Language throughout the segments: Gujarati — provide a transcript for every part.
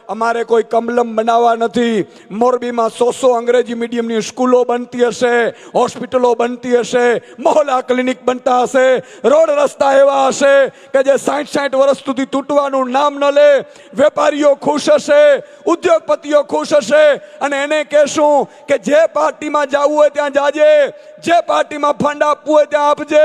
અમારે કોઈ કમલમ બનાવવા નથી. મોરબીમાં 100 અંગ્રેજી મીડિયમની સ્કૂલો બનતી હશે, હોસ્પિટલો બનતી હશે, મોહલ્લા ક્લિનિક બનતા હશે, રોડ રસ્તા એવા હશે કે જે 60 વર્ષ સુધી તૂટવાનું નામ ન લે. વેપારીઓ ખુશ હશે, ઉદ્યોગપતિઓ ખુશ હશે, અને એને કહેશું કે જે પાર્ટીમાં જવું હોય ત્યાં જાજે, જે પાર્ટીમાં ફંડ આપવું હોય ત્યાં આપજે,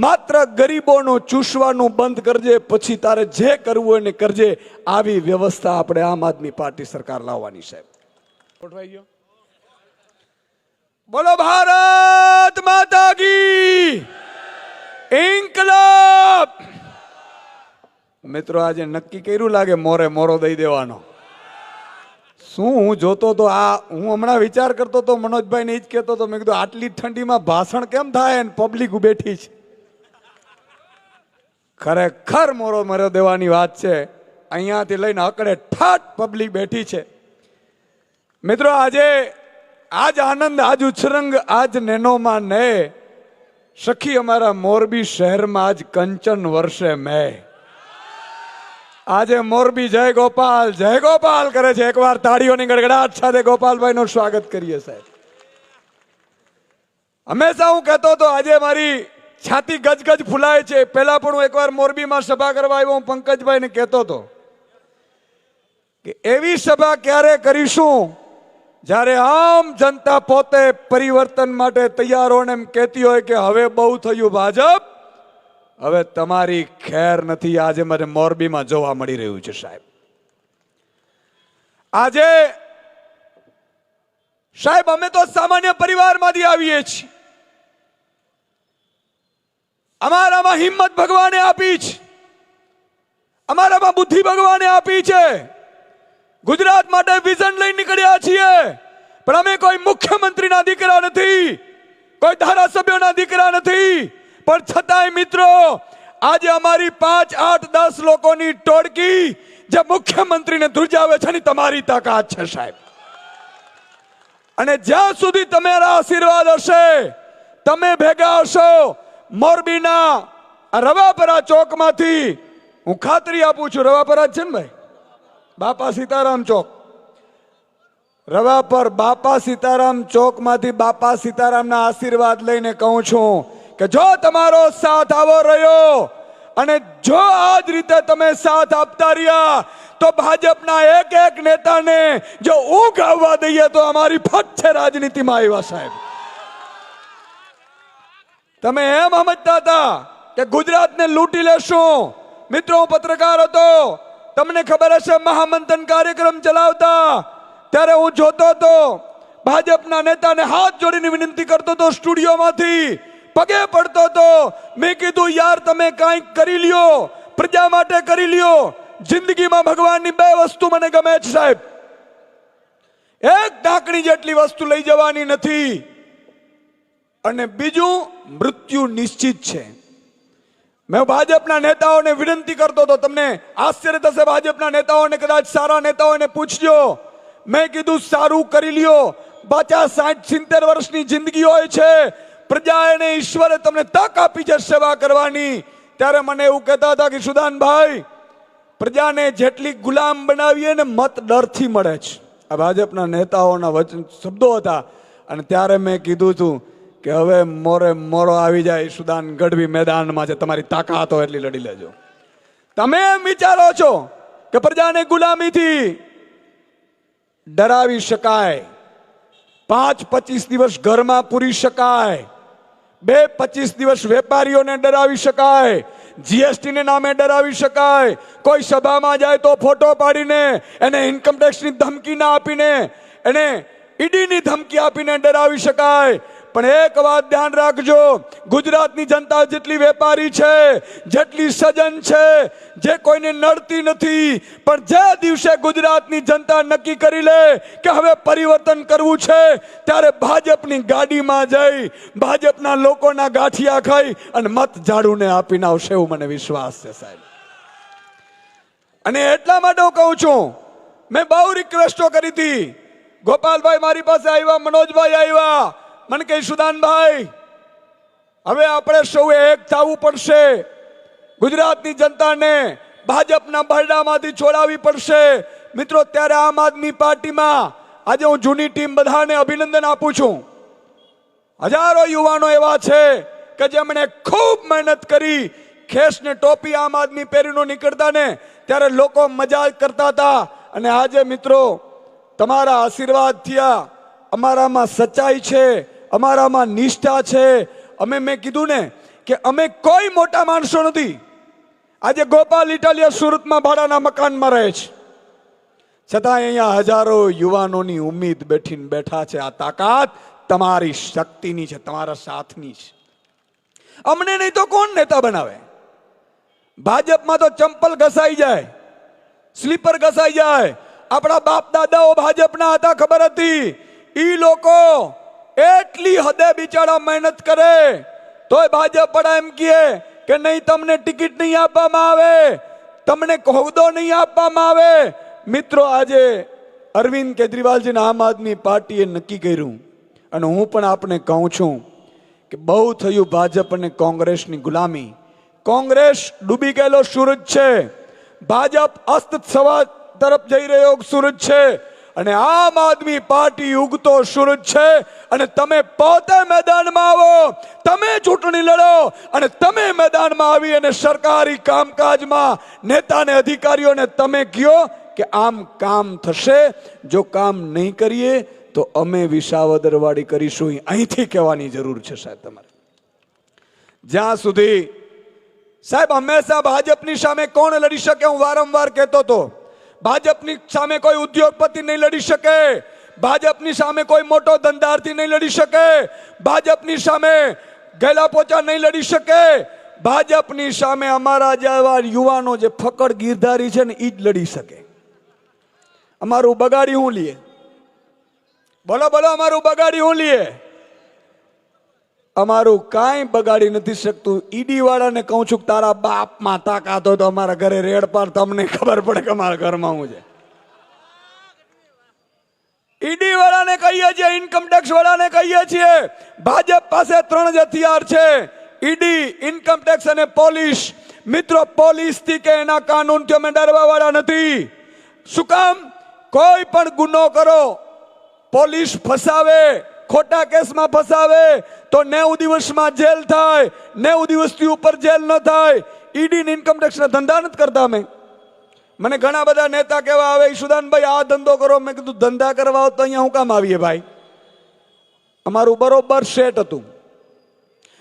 માત્ર ગરીબોનું ચૂસવાનું બંધ કરજે, પછી તારે જે કરવું હોય ને કરજે. આવી વ્યવસ્થા આપણે આમ આદમી પાર્ટી સરકાર લાવવાની છે. ગોઠવાઈ ગયો? બોલો ભારત માતા કી ઇન્કલાબ. મિત્રો આજે નક્કી કર્યું લાગે મોરે મોરો દઈ દેવાનો. શું હું જોતો તો હું હમણાં વિચાર કરતો તો મનોજભાઈ ને જ કહેતો તો, મેં કીધું આટલી ઠંડીમાં ભાષણ કેમ થાય ને પબ્લિક બેઠી છે. ખરેખર મોરો મરો દેવાની વાત છે. અહીંયાથી લઈને અકડે ઠાઠ પબ્લિક બેઠી છે. મિત્રો આજે આજ આનંદ, આજ ઉછરંગ, આજ નેનોમાં ને સખી અમારા મોરબી શહેરમાં આજ કંચન વર્ષે મેં. આજે મોરબી જય ગોપાલ કરે છે. એકવાર તાળીઓની ગડગડાટ સાથે ગોપાલભાઈ નું સ્વાગત કરીએ સાહેબ. હંમેશા હું કહેતો હતો, આજે મારી છાતી ગજગજ ફૂલાય છે. પહેલા પણ હું એકવાર મોરબીમાં સભા કરવા આવ્યો, હું પંકજભાઈ ને કહેતો હતો કે એવી સભા ક્યારે કરીશું જ્યારે આમ જનતા પોતે પરિવર્તન માટે તૈયાર હોય ને એમ કહેતી હોય કે હવે બહુ થયું ભાજપ, હવે તમારી ખેર નથી. આજે મને મોરબીમાં જોવા મળી રહ્યું છે સાહેબ. આજે સાહેબ અમે તો સામાન્ય પરિવારમાંથી આવીએ છીએ. અમારામાં હિંમત ભગવાને આપી છે, અમારામાં બુદ્ધિ ભગવાને આપી છે. ગુજરાત માટે વિઝન લઈને નીકળ્યા છીએ, પણ અમે કોઈ મુખ્યમંત્રીના દીકરા નથી, કોઈ ધારાસભ્યોના દીકરા નથી. પણ છતાંય મિત્રો આજે અમારી 5, 8, 10 લોકોની ટોળકી જે મુખ્યમંત્રીને ધ્રુજાવે છે ને તમારી તાકાત છે સાહેબ. અને જ્યાં સુધી તમારા આશીર્વાદ હશે, તમે ભેગા હશો, મોરબીના રવાપરા ચોકમાંથી હું ખાતરી આપું છું, રવાપરા જ છે ને ભાઈ, બાપા સીતારામ ચોક, રવાપર બાપા સીતારામ ચોકમાંથી બાપા સીતારામના આશીર્વાદ લઈને કહું છું કે જો તમારો સાથ આવો રહ્યો અને જો આ જ રીતે તમે સાથ આપતા રહ્યા તો ભાજપના એક નેતાને જો ઊંઘ આવવા દઈએ તો અમારી ફટ છે રાજનીતિમાં આવ્યા સાહેબ. તમે એમ સમજતા હતા કે ગુજરાતને લૂંટી લેશું. મિત્રો હું પત્રકાર હતો, તમને ખબર હશે મહામંથન કાર્યક્રમ ચલાવતા ત્યારે હું જોતો હતો, ભાજપના નેતાને હાથ જોડીને વિનંતી કરતો હતો, સ્ટુડિયોમાંથી પગે પડતો હતો. મેં કીધું યાર તમે કંઈક કરી લ્યો, પ્રજા માટે કરી લ્યો. જિંદગીમાં ભગવાનની 2 વસ્તુ મને ગમે છે સાહેબ. એક ઢાંકણી જેટલી વસ્તુ લઈ જવાની નથી, અને બીજું મૃત્યુ નિશ્ચિત છે. મેં ભાજપના નેતાઓને વિનંતી કરતો હતો, તમને આશ્ચર્ય થશે, ભાજપના નેતાઓને કદાચ સારા નેતાઓને પૂછજો. મેં કીધું સારું કરી લ્યો, 50, 60, 70 વર્ષની જિંદગી હોય છે, પ્રજા અને ઈશ્વરે તમને તક આપી છે સેવા કરવાની. ત્યારે મને એવું કહેતા હતા કે સુદાનભાઈ, પ્રજાને જેટલી ગુલામ બનાવીએ ને મત ડરથી મળે છે. આ ભાજપના નેતાઓના વચન શબ્દો હતા. અને ત્યારે મેં કીધું હતું કે હવે મોરે મોરો આવી જાય, સુદાન ગઢવી મેદાનમાં છે, તમારી તાકાત હોય એટલી લડી લેજો. તમે એમ વિચારો છો કે પ્રજાને ગુલામીથી ડરાવી શકાય, 5-25 દિવસ ઘરમાં પૂરી શકાય, 2-25 દિવસ વેપારીઓને ડરાવી શકાય, જીએસટી ને નામે ડરાવી શકાય, કોઈ સભામાં જાય તો ફોટો પાડીને એને ઇન્કમટેક્સની ધમકી ના આપીને, એને ઈડીની ધમકી આપીને ડરાવી શકાય. પણ એક વાત ધ્યાન રાખજો, ગુજરાતની જનતા જેટલી વેપારી છે, જેટલી સજન છે, જે કોઈને નડતી નથી, પણ જે દિવસે ગુજરાતની જનતા નક્કી કરી લે કે હવે પરિવર્તન કરવું છે, ત્યારે ભાજપની ગાડીમાં જઈ ભાજપના લોકોના ગાંઠિયા ખાઈ અને મત ઝાડુને આપીને આવશે, એવું મને વિશ્વાસ છે સાહેબ. અને એટલા માટે હું કહું છું, મેં બહુ રિક્વેસ્ટો કરી હતી. ગોપાલભાઈ મારી પાસે આવ્યા, મનોજભાઈ આવ્યા, મને કહે સુદાનભાઈ હવે આપણે સૌએ એક થવું પડશે, ગુજરાતની જનતાને ભાજપના બરડામાંથી છોડાવવી પડશે. મિત્રો ત્યારે આમ આદમી પાર્ટીમાં આજે હું જૂની ટીમ બધાને અભિનંદન આપું છું. હજારો યુવાનો એવા છે કે જેમણે ખૂબ મહેનત કરી. ખેસ ને ટોપી આમ આદમી પહેરીને નીકળતા ને ત્યારે લોકો મજા કરતા હતા. અને આજે મિત્રો તમારા આશીર્વાદ થયા. અમારામાં સચ્ચાઈ છે, અમારામાં નિષ્ઠા છે. મેં કીધું ને કે અમે કોઈ મોટા માણસો નથી. આજે ગોપાલ ઇટાલિયા સુરતમાં ભાડાના મકાનમાં રહે છે, છતાં અહીંયા હજારો યુવાનોની ઉમ્મીદ બેઠા છે. આ તાકાત તમારી શક્તિની છે, તમારા સાથની છે. અમને નહીં તો કોણ નેતા બનાવે? ભાજપમાં તો ચંપલ ઘસાઈ જાય, સ્લીપર ઘસાઈ જાય. આપણા બાપ દાદાઓ ભાજપના હતા, ખબર હતી. ઈ લોકો એટલી હદે બિચારા મહેનત કરે તોય ભાજપ પણ એમ કહે કે નહીં, તમને ટિકિટ નહીં આપવામાં આવે, તમને હોદ્દો નહીં આપવામાં આવે. મિત્રો આજે અરવિંદ કેજરીવાલજીના આમ આદમી પાર્ટીએ નક્કી કર્યું, અને હું પણ આપને કહું છું કે બહુ થયું ભાજપ અને કોંગ્રેસની ગુલામી. કોંગ્રેસ ડૂબી ગયેલો સૂરજ છે, ભાજપ અસ્ત થવા તરફ જઈ રહ્યો સૂરજ છે, અને આમ આદમી પાર્ટી ઉગતો સૂરજ છે. અને તમે પોતે મેદાનમાં આવો, તમે ચૂંટણી લડો, અને તમે મેદાનમાં આવી અને સરકારી કામકાજમાં નેતાને અધિકારીઓને તમે કહો કે આમ કામ થશે. જો કામ નહીં કરીએ તો અમે વિસાવદરવાડી કરીશું. અહીંથી કહેવાની જરૂર છે સાહેબ તમારે. જ્યાં સુધી સાહેબ હંમેશા ભાજપની સામે કોણ લડી શકે? હું વારંવાર કહેતો હતો, ભાજપની સામે કોઈ ઉદ્યોગપતિ નહીં લડી શકે, ભાજપની સામે કોઈ મોટો ધંધાર્થી નહીં લડી શકે, ભાજપની સામે ગેલા પોચા નહીં લડી શકે. ભાજપની સામે અમારા જેવા યુવાનો જે ફકડ ગીરધારી છે ને એ જ લડી શકે. અમારું બગાડી હું લીએ? બોલો બોલો, અમારું બગાડી હું લીએ? અમારું કાંઈ બગાડી નથી શકતું. ઈડી વાળાને કહું છું કે તારા બાપમાં તાકાત હોય તો અમારા ઘરે રેડ પાર, તમને ખબર પડે કે અમારા ઘરમાં હું છે. ઈડી વાળાને કહીએ છીએ, ઇન્કમ ટેક્સ વાળાને કહીએ છીએ, ભાજપ પાસે 3 જ હથિયાર છે: ઈડી, ઇન્કમ ટેક્સ અને પોલીસ. મિત્રો પોલીસ થી કે એના કાનૂન થી અમે ડરવા વાળા નથી. શું કામ? કોઈ પણ ગુનો કરો, પોલીસ ફસાવે, ખોટા કેસમાં ફસાવે તો 90 દિવસમાં જેલ થાય, 90 દિવસથી ઉપર જેલ ન થાય. ઈડી ને ઇન્કમ ટેક્સ ના ધંધા નથી કરતા અમે. મને ઘણા બધા નેતા કહેવા આવે, ઈશુદાનભાઈ આ ધંધો કરો. મેં કીધું ધંધા કરવા તો અહીંયા હું કામ આવીએ ભાઈ? અમારું બરોબર સેટ હતું.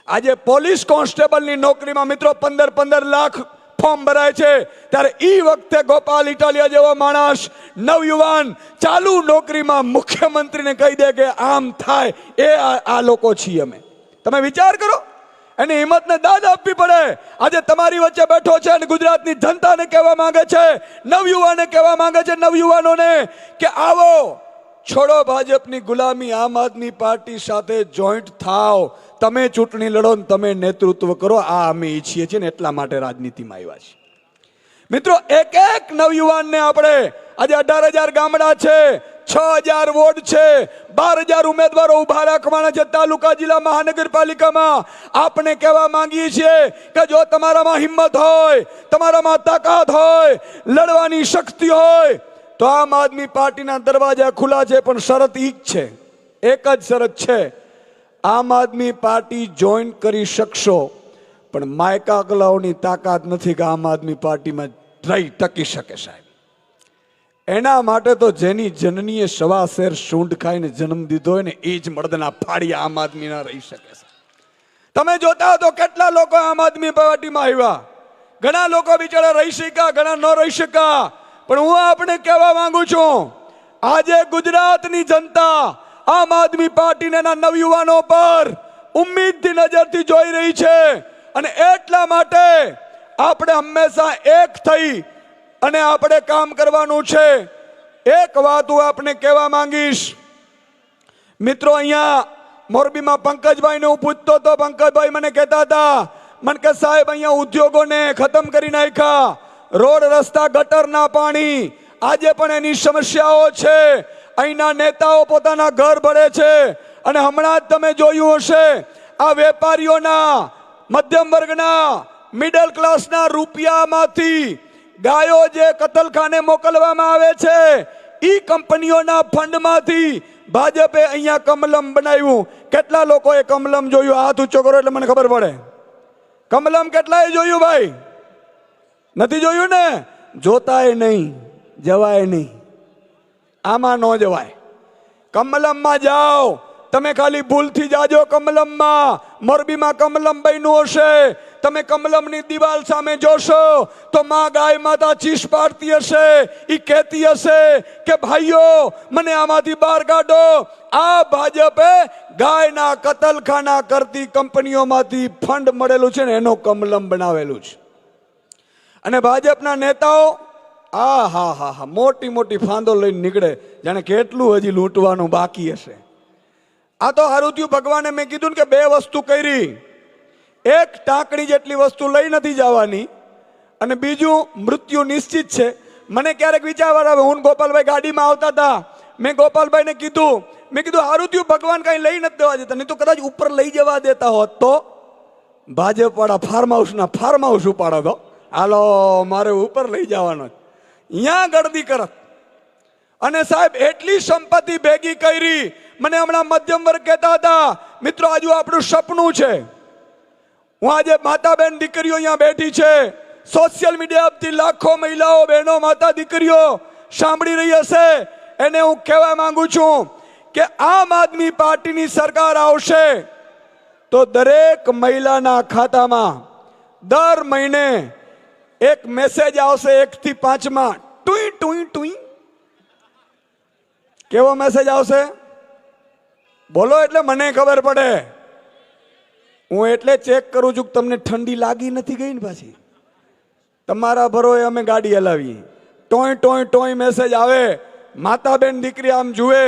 આજે પોલીસ કોન્સ્ટેબલની નોકરીમાં મિત્રો 15 લાખ ફોર્મ ભરાય છે, ત્યારે ઈ વખતે ગોપાલ ઇટાલિયા જેવો માણસ, નવયુવાન, ચાલુ નોકરીમાં મુખ્યમંત્રીને કહી દે કે આમ થાય. એ આ લોકો છીએ અમે. તમે વિચાર કરો, એની હિંમતને દાદ આપવી પડે. આજે તમારી વચ્ચે બેઠો છે અને ગુજરાતની જનતાને કહેવા માંગે છે, નવયુવાને કહેવા માંગે છે, નવયુવાનોને કે આવો, છોડો ભાજપની ગુલામી, આમ આદમી પાર્ટી સાથે જોઈન્ટ થાવ, તમે ચૂંટણી લડો ને તમે નેતૃત્વ કરો. આ અમે ઈચ્છીએ છીએ ને એટલા માટે રાજનીતિમાં આવ્યા છીએ. મિત્રો એક એક નવયુવાનને આપણે આજે 18,000 ગામડા છે, 6,000 વોર્ડ છે, 12,000 ઉમેદવારો ઉભા રાખવાના છે તાલુકા, જિલ્લા, મહાનગરપાલિકામાં. આપણે કહેવા માંગીએ છીએ કે જો તમારામાં હિંમત હોય, તમારામાં તાકાત હોય, લડવાની શક્તિ હોય તો આમ આદમી પાર્ટીના દરવાજા ખુલ્લા છે. પણ શરત ઈ જ છે, એક જ શરત છે: આમ આદમી પાર્ટી જોઈન કરી શકશો, પણ માયકા ગલાઓની તાકાત નથી કે આમ આદમી પાર્ટીમાં રહી ટકી શકે સાહેબ. એના માટે તો જેની જનનીએ 1.25 શેર સૂંઢ ખાઈને જન્મ દીધો હોય ને એ જ મર્દના ફાળિયા આમ આદમી ના રહી શકે. તમે જોતા હો તો કેટલા લોકો આમ આદમી પાર્ટીમાં આવ્યા. ઘણા લોકો બિચારા રહી શક્યા, ઘણા ન રહી શક્યા. પણ હું આપણે કહેવા માંગુ છું, આજે ગુજરાતની જનતા આમ આદમી પાર્ટીના નવયુવાનો પર ઉમ્મીદની નજરથી જોઈ રહી છે. અને એટલા માટે આપણે હંમેશા એક થઈ અને આપણે કામ કરવાનું છે. એક વાત હું આપને કહેવા માંગીશ મિત્રો, અહીંયા મોરબીમાં પંકજભાઈને હું પૂછતો હતો, પંકજભાઈ મને કહેતા હતા, મને કે સાહેબ અહીંયા ઉદ્યોગોને ખતમ કરી નાખ્યા, રોડ રસ્તા ગટરના પાણી, આજે પણ એની સમસ્યાઓ છે. અહીંના નેતાઓ પોતાના ઘર ભરે છે. અને હમણાં જ તમે જોયું હશે, આ વેપારીઓના, મધ્યમ વર્ગના, મિડલ ક્લાસના રૂપિયામાંથી ગાયો જે કતલખાને મોકલવામાં આવે છે ઈ કંપનીઓના ફંડમાંથી ભાજપે અહીંયા કમલમ બનાવ્યું. કેટલા લોકોએ કમલમ જોયું? હાથ ઊંચો કરો એટલે મને ખબર પડે. કમલમ કેટલાએ જોયું ભાઈ? નથી જોયું ને? જોતાય નહીં, જવાય નહીં. આમાં ન જવાય. કમલમમાં જાઓ તમે, ખાલી ભૂલથી જાજો કમલમમાં. મોરબીમાં કમલમ બન્યું હશે, તમે કમલમની દિવાલ સામે જોશો તો માં ગાય માતા ચીસ પાડતી હશે. ઈ કહેતી હશે કે ભાઈઓ મને આમાંથી બહાર કાઢો. આ ભાજપે ગાયના કતલખાના કરતી કંપનીઓમાંથી ફંડ મળેલું છે ને એનો કમલમ બનાવેલું છે. અને ભાજપના નેતાઓ હા મોટી મોટી ફાંદો લઈને નીકળે, જાણે કેટલું હજી લૂંટવાનું બાકી હશે. આ તો હારું થયું ભગવાને મેં કીધું ને કે બે વસ્તુ કરી. એક, ટાંકણી જેટલી વસ્તુ લઈ નથી જવાની, અને બીજું, મૃત્યુ નિશ્ચિત છે. મને ક્યારેક વિચાર આવે, હું ગોપાલભાઈ ગાડીમાં આવતા હતા, મેં ગોપાલભાઈને કીધું, હારું થયું ભગવાન કઈ લઈ નથી દેવા દેતા, નહીં તો કદાચ ઉપર લઈ જવા દેતા હોત તો ભાજપ વાળા ફાર્મ હાઉસ ઉપાડો તો હાલો મારે ઉપર લઈ જવાનો, અહીંયા ગળદી કરત. અને સાહેબ એટલી સંપત્તિ ભેગી કરી. મને હમણાં મધ્યમ વર્ગ કહેતા હતા, મિત્રો આજુ આપણું સપનું છે. હું આજે માતા બહેન દીકરીઓ અહીંયા બેઠી છે, સોશિયલ મીડિયાથી લાખો મહિલાઓ બહેનો માતા દીકરીઓ સાંભળી રહી હશે. એને હું કહેવા માંગુ છું કે આમ આદમી પાર્ટીની સરકાર આવશે તો દરેક મહિલાના ખાતામાં દર મહિને એક મેસેજ આવશે 1 થી 5 ટુઈ ટુઈ ટુઈ. કેવો મેસેજ આવશે? બોલો એટલે મને ખબર પડે. હું એટલે ચેક કરું છું કે તમને ઠંડી લાગી નથી ગઈ ને પાછી. તમારા ભરોએ અમે ગાડી હલાવી. ટોય ટોય ટોય મેસેજ આવે. માતા બેન દીકરી આમ જુએ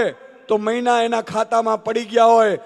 તો મહિના એના ખાતામાં પડી ગયા હોય.